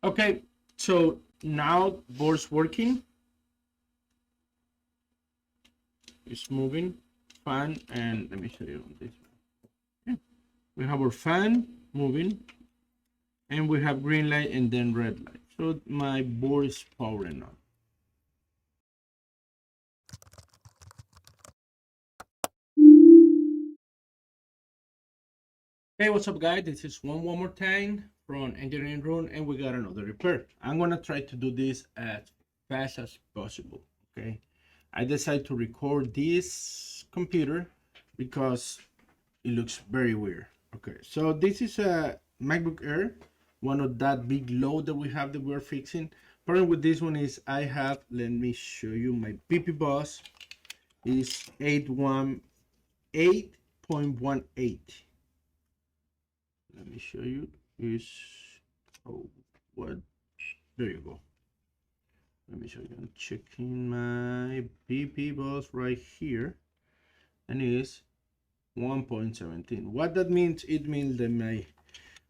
Okay, so now board's working. It's moving, fan, and let me show you on this one. Okay. We have our fan moving, and we have green light and then red light. So my board is powering on. Hey, what's up, guys? This is one more time from engineering room, and we got another repair. I'm gonna try to do this as fast as possible. Okay, I decided to record this computer because it looks very weird. Okay, so this is a MacBook Air, one of that big load that we have that we're fixing. Problem with this one is I have, let me show you, my PP bus is 8.18. Let me show you. Is, oh, what? There you go. Let me show you. I'm checking my PP bus right here, and it is 1.17. What that means? It means that my,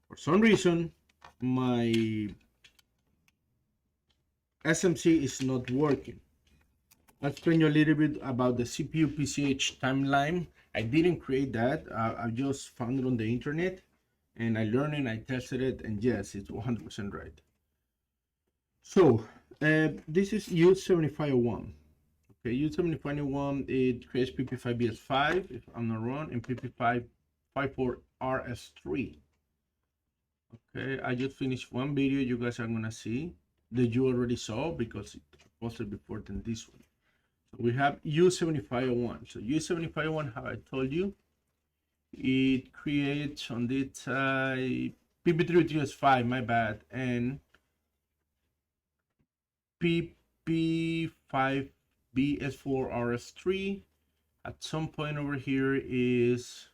for some reason, my SMC is not working. I'll explain you a little bit about the CPU PCH timeline. I didn't create that. I just found it on the internet, and I learned it, I tested it, and yes, it's 100% right. So this is U7501. Okay, U7501, it creates PP5BS5, if I'm not wrong, and PP554RS3. Okay, I just finished one video you guys are gonna see that you already saw because it posted before than this one. So we have U7501. So U7501, how I told you, it creates on this side PP3TS5, my bad, and PP5BS4RS3. At some point over here is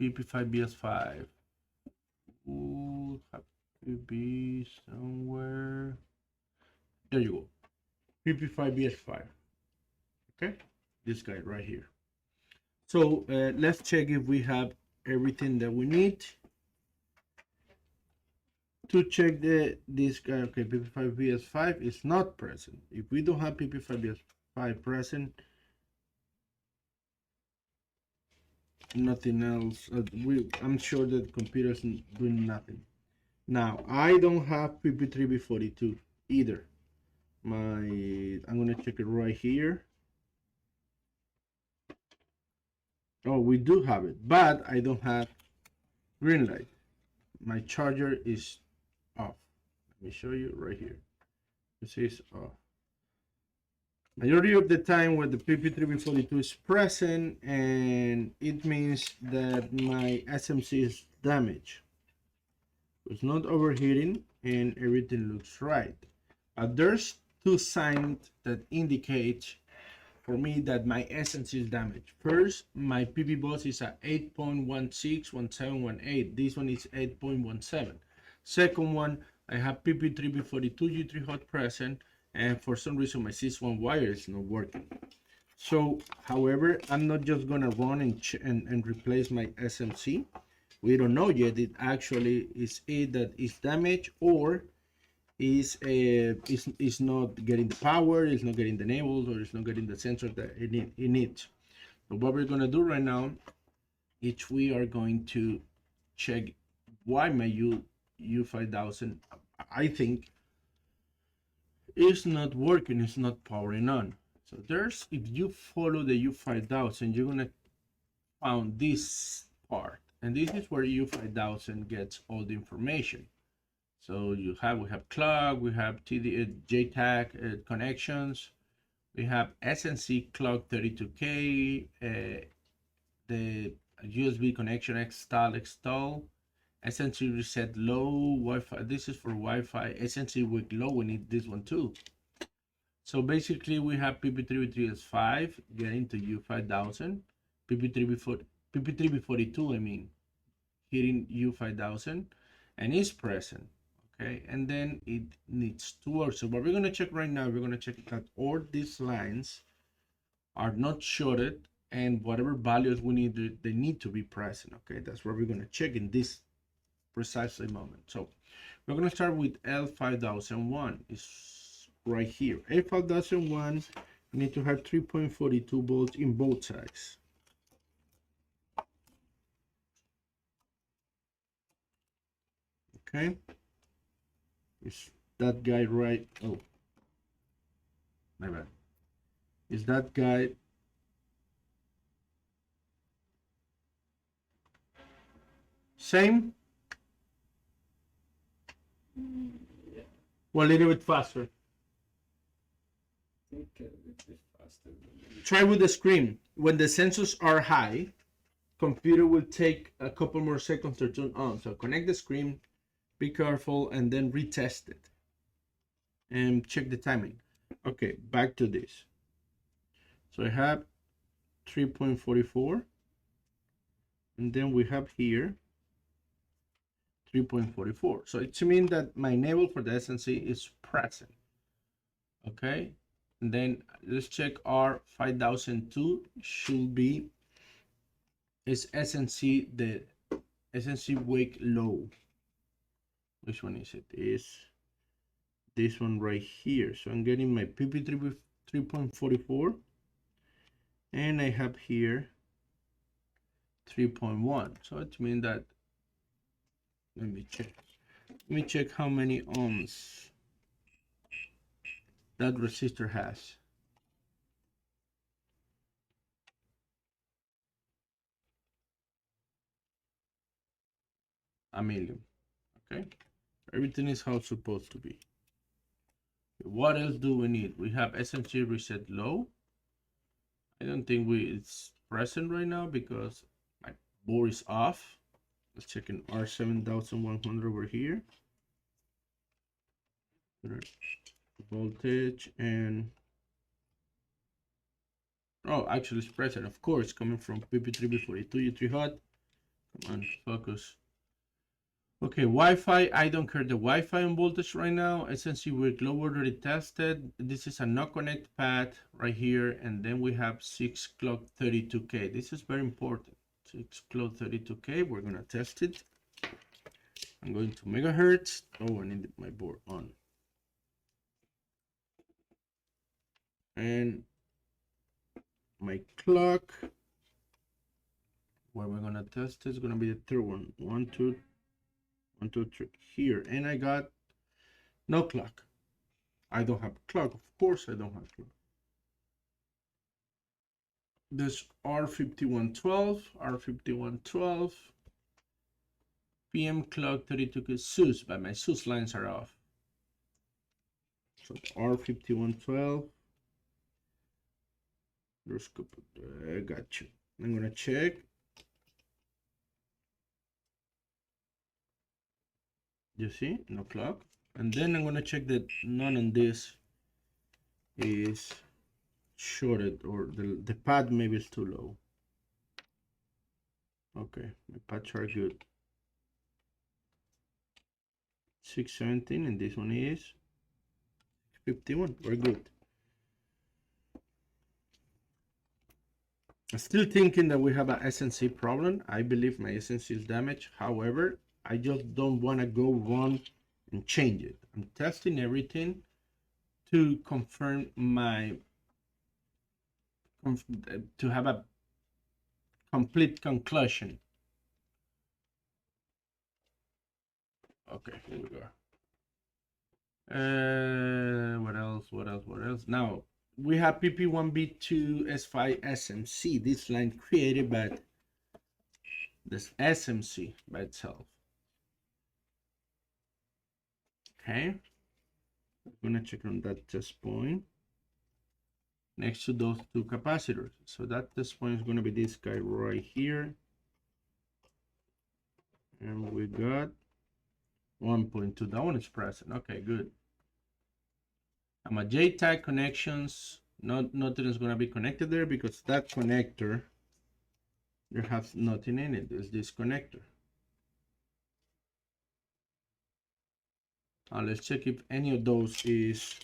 PP5BS5. Ooh, have to be somewhere. There you go. PP5BS5. Okay, this guy right here. So let's check if we have everything that we need to check this guy. Okay, PP5BS5 is not present. If we don't have PP5BS5 present, nothing else. I'm sure that the computer's doing nothing. Now I don't have PP3B42 either. I'm gonna check it right here. Oh, we do have it, but I don't have green light. My charger is off. Let me show you right here. This is off. Majority of the time when the PP3B42 is present, and it means that my SMC is damaged. It's not overheating and everything looks right. There's two signs that indicate for me that my SMC is damaged. First, my PP bus is at 8.161718. This one is 8.17. Second one, I have PP3B42 G3 hot present, and for some reason my sys1 wire is not working. So, however, I'm not just gonna run and replace my SMC. We don't know yet. It actually is it that is damaged, or is not getting the power, it's not getting the enabled, or it's not getting the sensor that it needs. So what we're gonna do right now is we are going to check why my U5000, I think, is not working, it's not powering on. So there's, if you follow the U5000, you're gonna find this part, and this is where U5000 gets all the information. So we have clock, we have JTAG connections, we have SNC clock 32K, the USB connection extall, SNC reset low, Wi-Fi. This is for Wi-Fi. SNC weak low. We need this one too. So basically, we have PP3B3S5 getting to U5000, PP3B42. I mean, hitting U5000, and is present. Okay, and then it needs to work. So what we're going to check right now, we're going to check that all these lines are not shorted, and whatever values we need, they need to be present. Okay, that's what we're going to check in this precisely moment. So we're going to start with L5001. It's right here. L5001, you need to have 3.42 volts in both sides. Okay. Is that guy right? Oh, my bad. Is that guy same? Yeah, Well, a little bit faster. I think a little bit faster. Try with the screen. When the sensors are high, computer will take a couple more seconds to turn on. So connect the screen, be careful, and then retest it. And check the timing. Okay, back to this. So I have 3.44. And then we have here 3.44. So it means that my enable for the SNC is present. Okay. And then let's check R5002 should be is SNC, the SNC wake low. Which one is it? Is this one right here. So I'm getting my PP3 with 3.44 and I have here 3.1. So it means that, let me check how many ohms that resistor has. A million. Okay, everything is how it's supposed to be. What else do we need? We have SMC reset low. I don't think it's present right now because my board is off. Let's check in R7100 over here. Voltage and oh, actually it's present. Of course, coming from PP3B42 U3 hot. Come on, focus. Okay, Wi-Fi, I don't care the Wi-Fi on voltage right now. SNC we're low already tested. This is a no connect path right here. And then we have 6 clock 32K. This is very important. 6 clock 32K, we're gonna test it. I'm going to megahertz. Oh, I need my board on. And my clock, where we're gonna test is gonna be the third one. 1, 2, 1, 2, 3 here. And I got no clock. I don't have clock. Of course I don't have clock. This R5112 PM clock 32K SUS, but my SUS lines are off. So R5112. I got you. I'm gonna check. You see, no clock. And then I'm gonna check that none on this is shorted or the pad maybe is too low. Okay, my pads are good. 617 and this one is 51. We're good. I'm still thinking that we have a SNC problem. I believe my SNC is damaged. However, I just don't want to go wrong and change it. I'm testing everything to confirm to have a complete conclusion. Okay, here we go. What else? Now we have PP1B2 S5 SMC. This line created by this SMC by itself. Okay, I'm gonna check on that test point next to those two capacitors. So that test point is gonna be this guy right here, and we got 1.2. That one is present. Okay, good. And my JTAG connections, nothing is gonna be connected there because that connector, there has nothing in it. It's this connector. Let's check if any of those is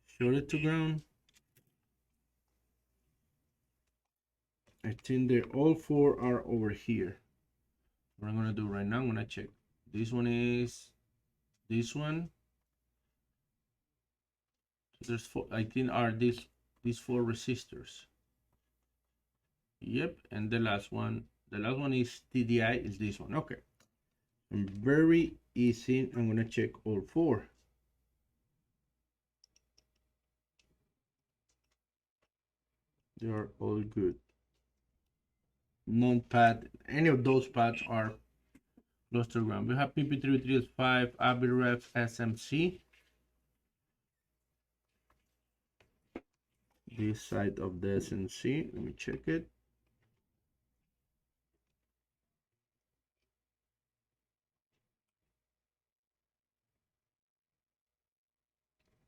shorted to ground. I think they all four are over here. What I'm gonna do right now, I'm gonna check. This one is this one. So there's four, I think are these four resistors. Yep, and the last one is TDI is this one. Okay. And very easy. I'm gonna check all four. They are all good. Non-pad, any of those pads are close to ground. We have PP335 Abiref SMC. This side of the SMC, let me check it.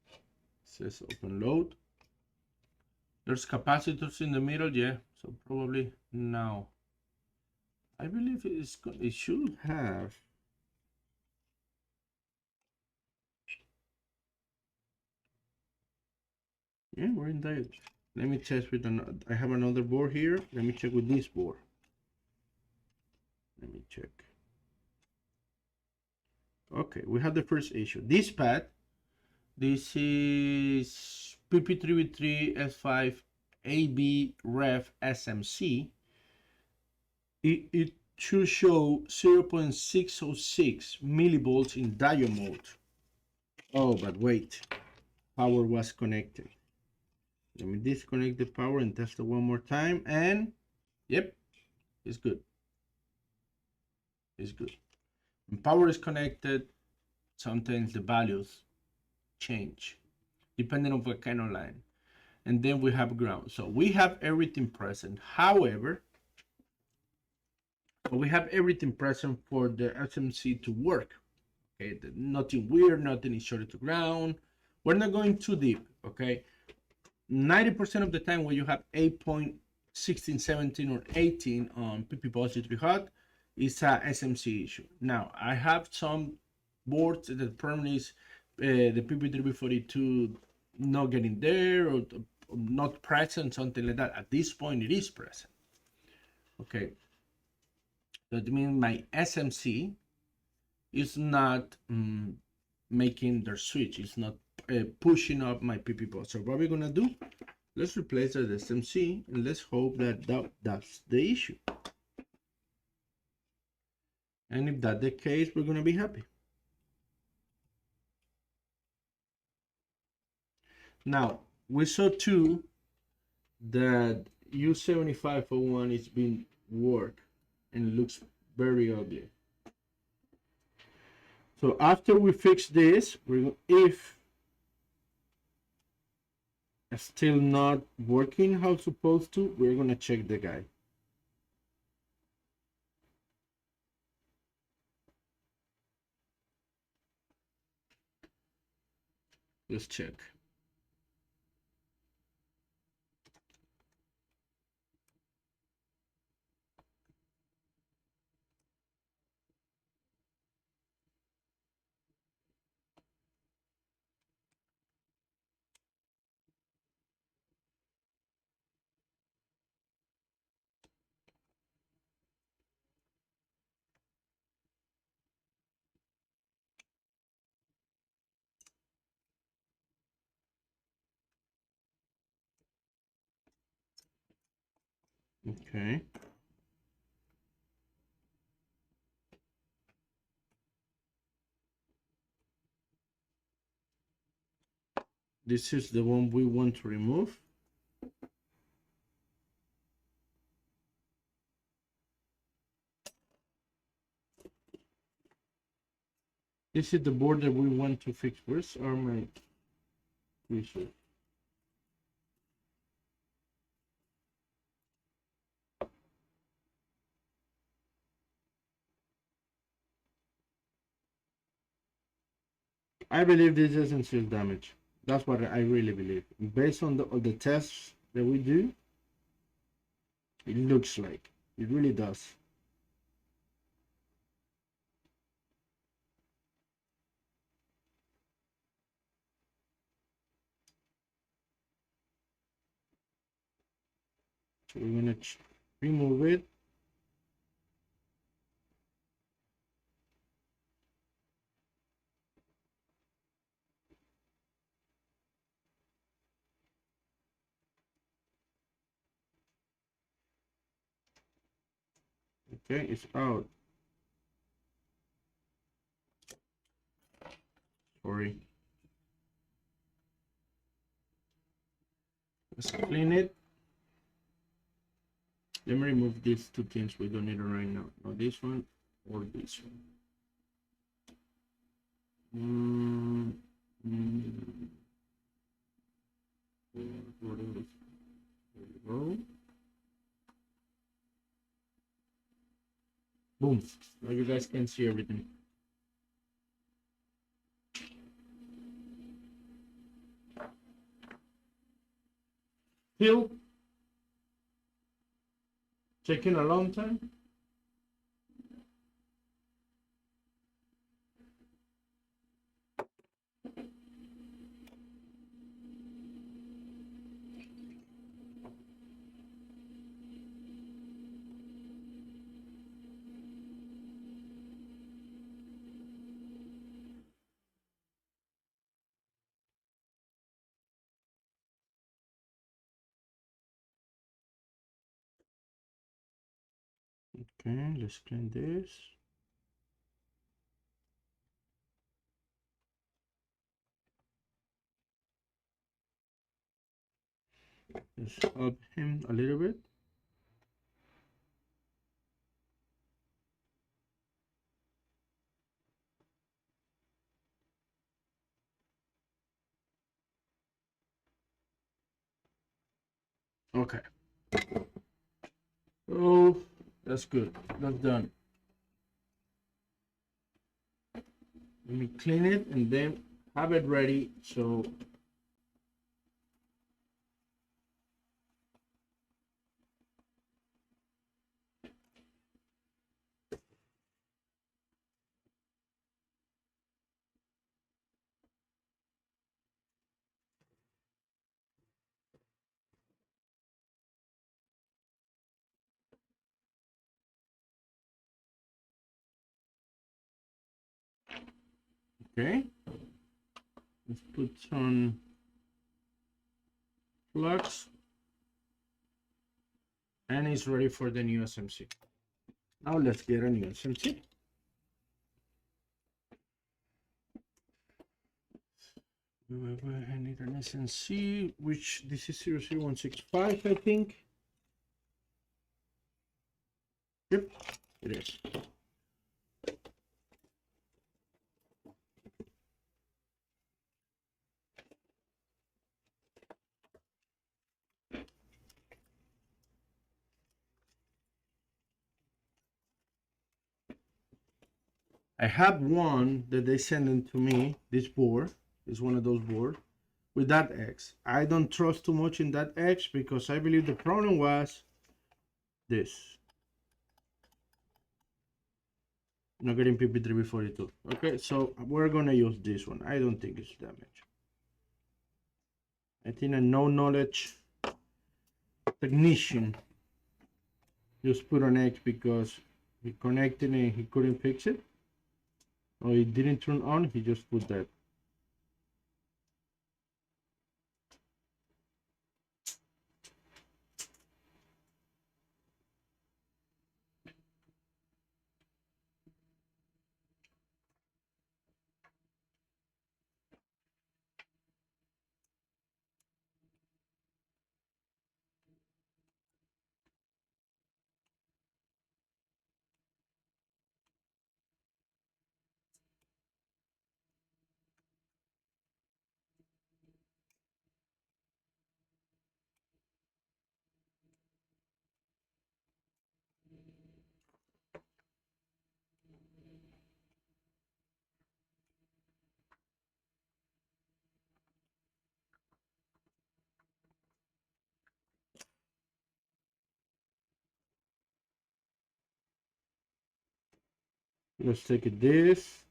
It says open load. There's capacitors in the middle, yeah. So probably now. I believe it should have. Yeah, we're in diode. Let me test with another. I have another board here. Let me check with this board. Let me check. Okay, we have the first issue. This pad, this is PP3V3 S5 AB Ref SMC. It should show 0.606 millivolts in diode mode. Oh, but wait, power was connected. Let me disconnect the power and test it one more time. And yep, it's good. It's good. When power is connected, sometimes the values change depending on what kind of line. And then we have ground. So we have everything present. However, we have everything present for the SMC to work. Okay, nothing weird, nothing is shorted to ground. We're not going too deep. Okay, 90% of the time when you have 8.16, 17, or 18 on PP positive hot, it's a SMC issue. Now, I have some boards that permanently is the PP342 not getting there or not present, something like that. At this point, it is present. Okay, that means my SMC is not making their switch. It's not pushing up my PP port. So what we're gonna do? Let's replace the SMC and let's hope that's the issue. And if that's the case, we're gonna be happy. Now we saw too that U7501 is being worked and looks very ugly. So after we fix this, if it's still not working how it's supposed to, we're gonna check the guy. Let's check. Okay. This is the one we want to remove. This is the board that we want to fix. Where's our my research? I believe this is essential damage. That's what I really believe. Based on the tests that we do, it looks like. It really does. So we're gonna remove it. Okay, it's out. Sorry. Let's clean it. Let me remove these two things we don't need it right now. Not this one or this one. There you go. Boom. Now you guys can see everything. Still taking a long time. Okay, let's clean this. Let's help him a little bit. Okay. Oh, that's good. That's done. Let me clean it and then have it ready. So okay, let's put some flux and it's ready for the new SMC. Now let's get a new SMC. I need an SMC, which this is 00165, I think. Yep, it is. I have one that they sent in to me. This board is one of those boards with that X. I don't trust too much in that X because I believe the problem was this. Not getting PP3B42. Okay, so we're gonna use this one. I don't think it's damaged. I think a no knowledge technician just put an X because he connected and he couldn't fix it. Or it didn't turn on, he just put that. Let's take it this.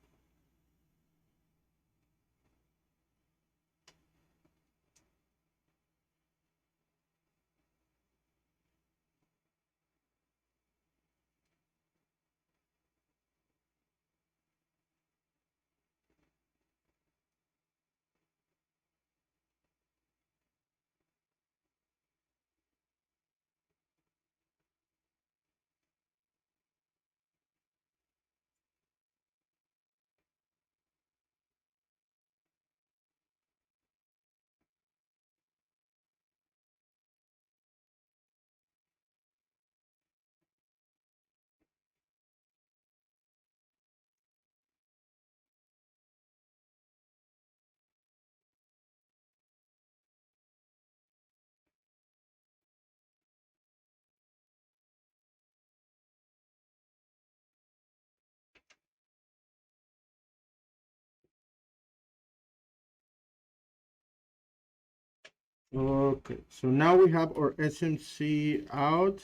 Okay, so now we have our SMC out,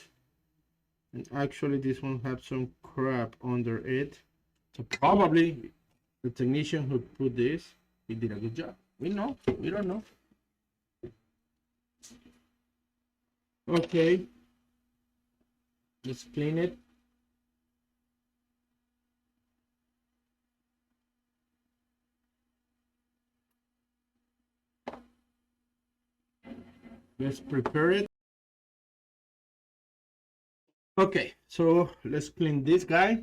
and actually this one had some crap under it. So probably the technician who put this, he did a good job. We don't know. Okay, let's clean it. Let's prepare it. Okay, so let's clean this guy.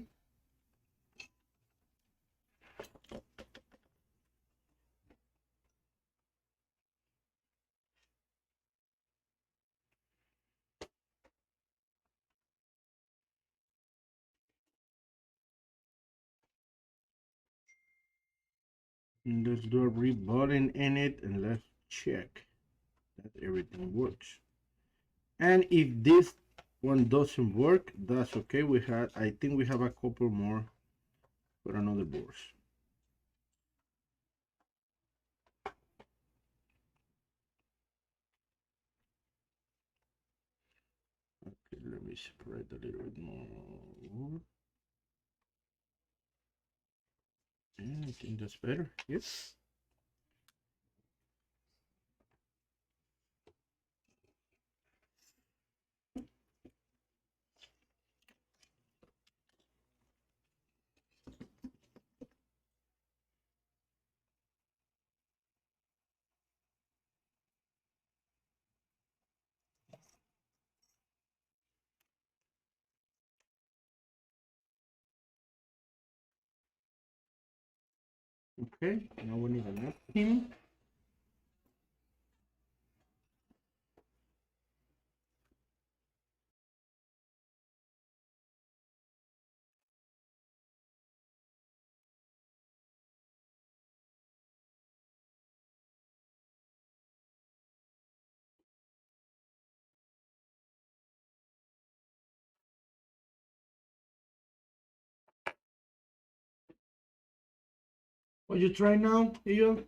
And let's do a rebutting in it, and let's check that everything works. And if this one doesn't work, that's okay. I think we have a couple more for another boards. Okay, let me separate a little bit more. And I think that's better. Yes. Okay, now we need a napkin. What you try now, Iyo?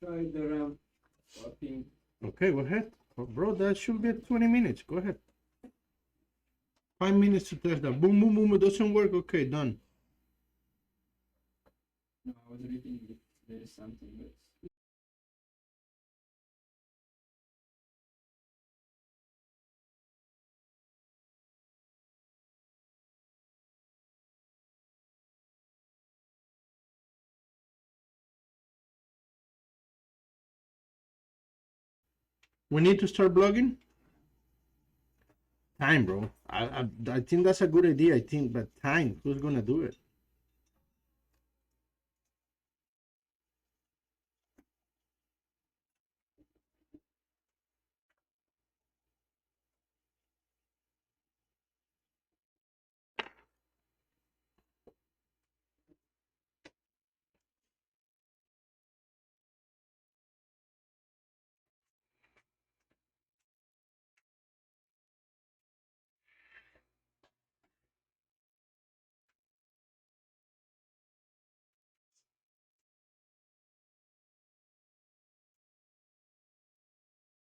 Try the RAM swapping. Okay, go ahead. Oh, bro, that should get 20 minutes. Go ahead. 5 minutes to test that. Boom, boom, boom. It doesn't work. Okay, done. No, I was reading if there is something that's. We need to start blogging. Time, bro. I think that's a good idea. I think, but time. Who's gonna do it?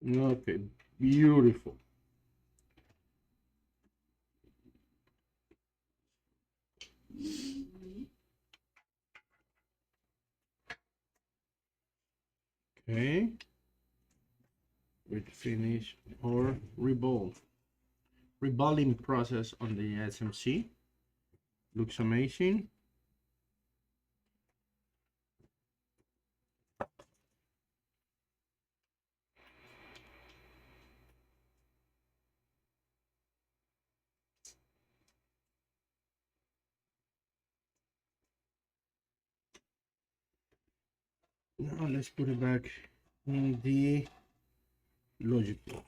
Okay, beautiful. Okay. We finish our reballing process on the SMC. Looks amazing. Now let's put it back in the logic board.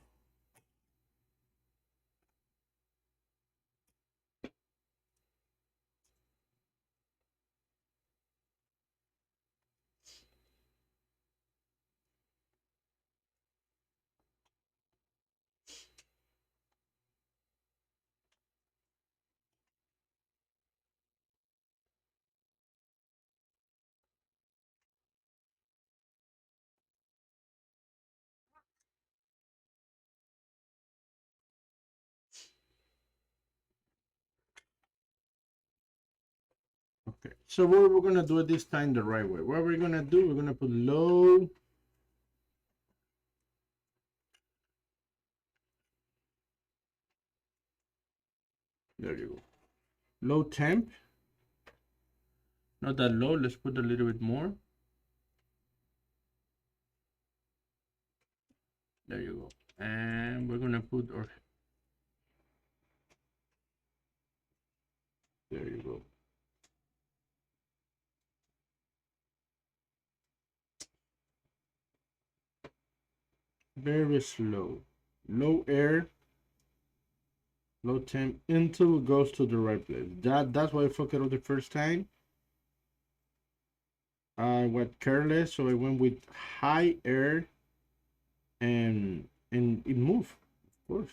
Okay, so what we're gonna do it this time the right way. What we're gonna do, we're gonna put low. There you go. Low temp. Not that low, let's put a little bit more. There you go. And we're gonna put our, there you go. Very slow. Low air, low temp until it goes to the right place. That's why I fucked it up the first time. I went careless, so I went with high air and it moved, of course.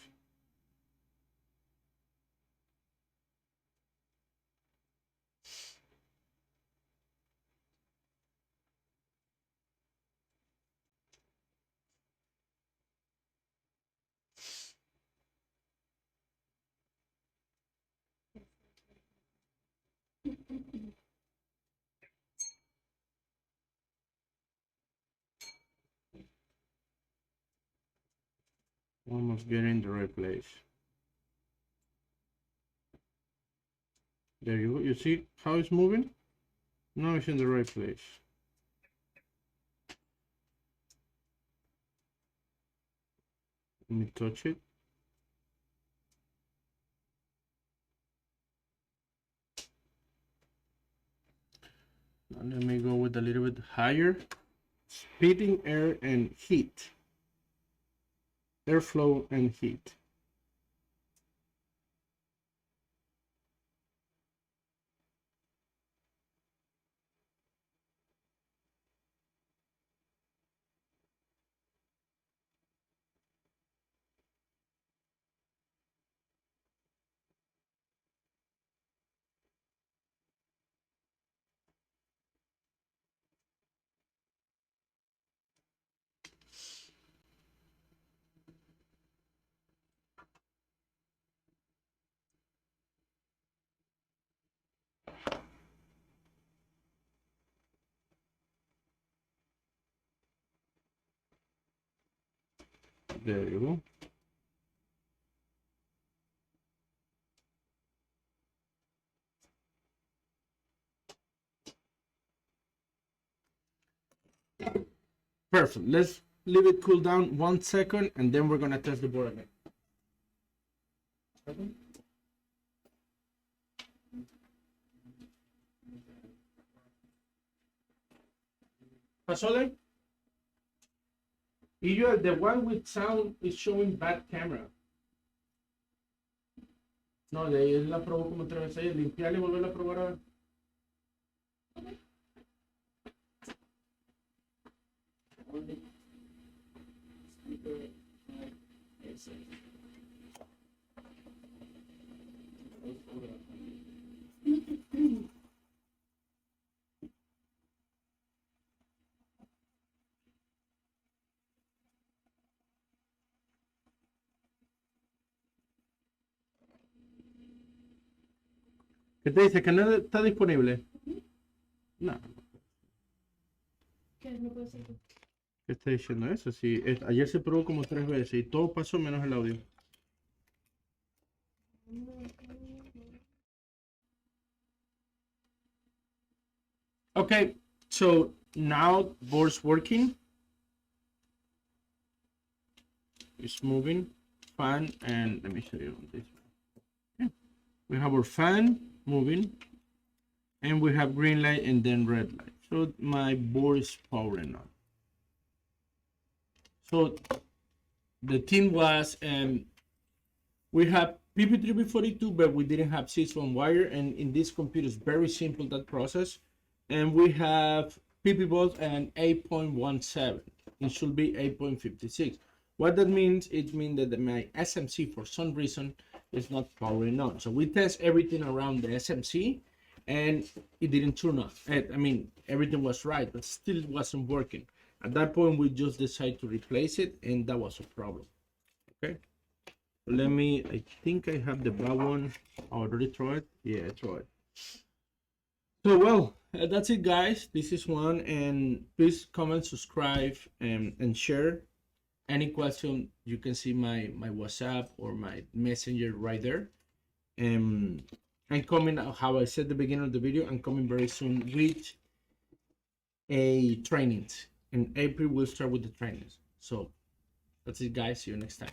Almost getting in the right place. There you go. You see how it's moving? Now it's in the right place. Let me touch it. Now let me go with a little bit higher. Speeding air and heat. Airflow and heat. There you go. Perfect. Let's leave it cool down 1 second and then we're gonna test the board again. Pasole? The one with sound is showing bad camera. No, de ahí él la probó como 3 veces. Limpiarla y volverla a probar a ver. ¿Qué te dice? ¿Que no está disponible? No. ¿Qué no puede ser? ¿Qué está diciendo eso? Sí, ayer se probó como 3 veces y todo pasó menos el audio. Okay, so now board's working. It's moving. Fan, and let me show you on this one. Okay. We have our fan moving, and we have green light and then red light. So my board is powering on. So the thing was, we have PP3B42, but we didn't have 6-1 wire, and in this computer is very simple that process. And we have PP volt and 8.17. It should be 8.56. What that means, it means that my SMC for some reason is not powering on. So we test everything around the SMC and it didn't turn on. I mean, everything was right, but still it wasn't working. At that point, we just decided to replace it, and that was a problem. Okay. Let me, I think I have the bad one. I already tried it. Yeah, I tried. So well, that's it, guys. This is one, and please comment, subscribe, and share. Any question, you can see my WhatsApp or my Messenger right there. I'm coming, how I said at the beginning of the video, I'm coming very soon with a trainings. In April, we'll start with the trainings. So that's it, guys. See you next time.